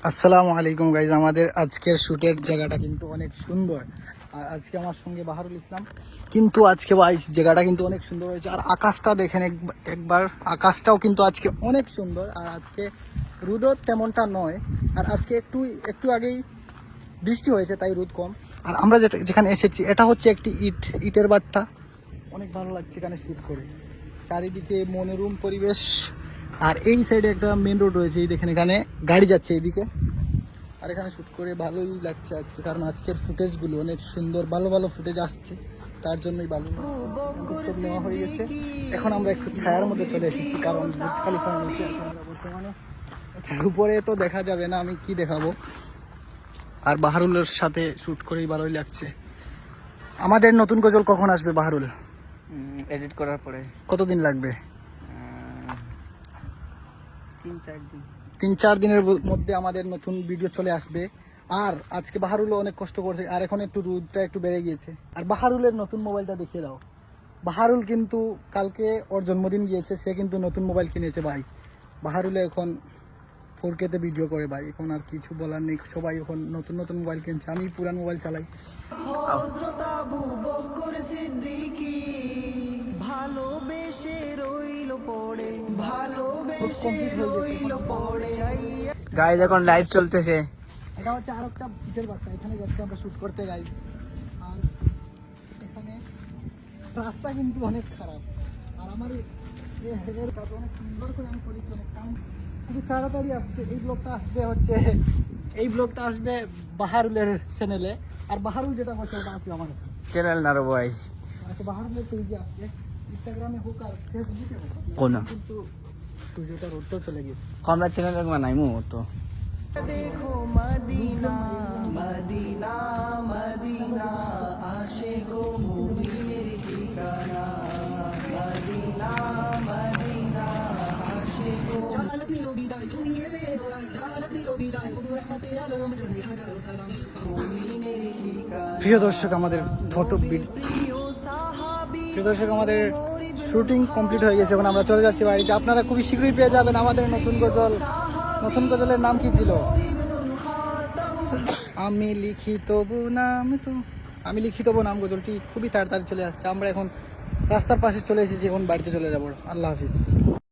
আসসালামু আলাইকুম গাইজ, আমাদের আজকের শুটের জায়গাটা কিন্তু অনেক সুন্দর। আর আজকে আমার সঙ্গে বাহারুল ইসলাম। কিন্তু আজকে ভাই জায়গাটা কিন্তু অনেক সুন্দর হয়েছে। আর আকাশটা দেখেন একবার, আকাশটাও কিন্তু আজকে অনেক সুন্দর। আর আজকে রোদও তেমনটা নয়। আর আজকে একটু একটু আগেই বৃষ্টি হয়েছে, তাই রোদ কম। আর আমরা যেখানে এসেছি এটা হচ্ছে একটি ইটের বাট্টা। অনেক ভালো লাগছে এখানে শ্যুট করে, চারিদিকে মনোরম পরিবেশ। আর এই সাইডে একটা মেন রোড রয়েছে, এই দেখেন এখানে গাড়ি যাচ্ছে এইদিকে। আর এখানে শ্যুট করে ভালোই লাগছে আজকে, কারণ আজকের ফুটেজগুলো অনেক সুন্দর, ভালো ভালো ফুটেজ আসছে, তার জন্যই ভালো উদ্যোগ নেওয়া হয়ে গেছে। এখন আমরা একটু ছায়ার মধ্যে চলে এসেছি, কারণ বুর্জ খলিফা নিচে আছি আমরা বর্তমানে। এটার উপরে তো দেখা যাবে না, আমি কি দেখাবো। আর বাহারুলের সাথে শ্যুট করেই ভালোই লাগছে। আমাদের নতুন গজল কখন আসবে বাহারুল? এডিট করার পরে কতদিন লাগবে? 3-4 দিন। 3-4 দিনের মধ্যে আমাদের নতুন ভিডিও চলে আসবে। আর আজকে বাহারুলও অনেক কষ্ট করছে, আর এখন একটু রোদটা একটু বেড়ে গিয়েছে। আর বাহারুলের নতুন মোবাইলটা দেখিয়ে দাও। বাহারুল কিন্তু কালকে ওর জন্মদিন গিয়েছে, সে কিন্তু নতুন মোবাইল কিনেছে ভাই। বাহারুলে এখন 4K তে ভিডিও করে ভাই, এখন আর কিছু বলার নেই। সবাই এখন নতুন নতুন মোবাইল কিনছে, আমি পুরান মোবাইল চালাই। হযরত আবু বকর সিদ্দিকী ভালোবেসে রইল পড়ে, ভালোবেসে রইল পড়ে। গাইজ এখন লাইভ চলতেছে। এটা হচ্ছে আর একটা ইটের বাচ্চা, এখানে যাচ্ছে আমরা শ্যুট করতে গাইজ। আর এখানে রাস্তা কিন্তু অনেক খারাপ। আর আমার এর কাজ অনেক সুন্দর করে আমি করেছি, অনেক কাম খুবই তাড়াতাড়ি আসছে। এই ব্লগটা আসবে বাহারুলের চ্যানেলে। আর বাহারুল যেটা করছে ওটা আসবে আমার চ্যানেল না রে ভাই, বাহারুলের পেজে আসবে, ইনস্টাগ্রামে হোক আর ফেসবুকে হোক। কোন কিন্তু সূর্যটা রোদটাও চলে গেছে। আমরা চ্যানেল বানাইমু তো। দেখো মদিনা মদিনা মদিনা আশিকো মুমিনের ঠিকানা, মদিনা মদিনা আশিকো। জালাল দিও বিদায় তুমি এলে দোলাই, জালাল দিও বিদায় ওগো রহমতে আলম তুমি হাজারো সালাম, মুমিনের ঠিকানা। প্রিয় দর্শক, আমাদের আমাদের শুটিং কমপ্লিট হয়ে গেছে। এখন আমরা চলে যাচ্ছি বাড়িতে। আপনারা খুবই শীঘ্রই পেয়ে যাবেন আমাদের নতুন গজল। নতুন গজলের নাম কি ছিল? আমি লিখি তবু নাম গজলটি খুবই তাড়াতাড়ি চলে আসছে। আমরা এখন রাস্তার পাশে চলে এসেছি, এখন বাড়িতে চলে যাবো। আল্লাহ হাফিজ।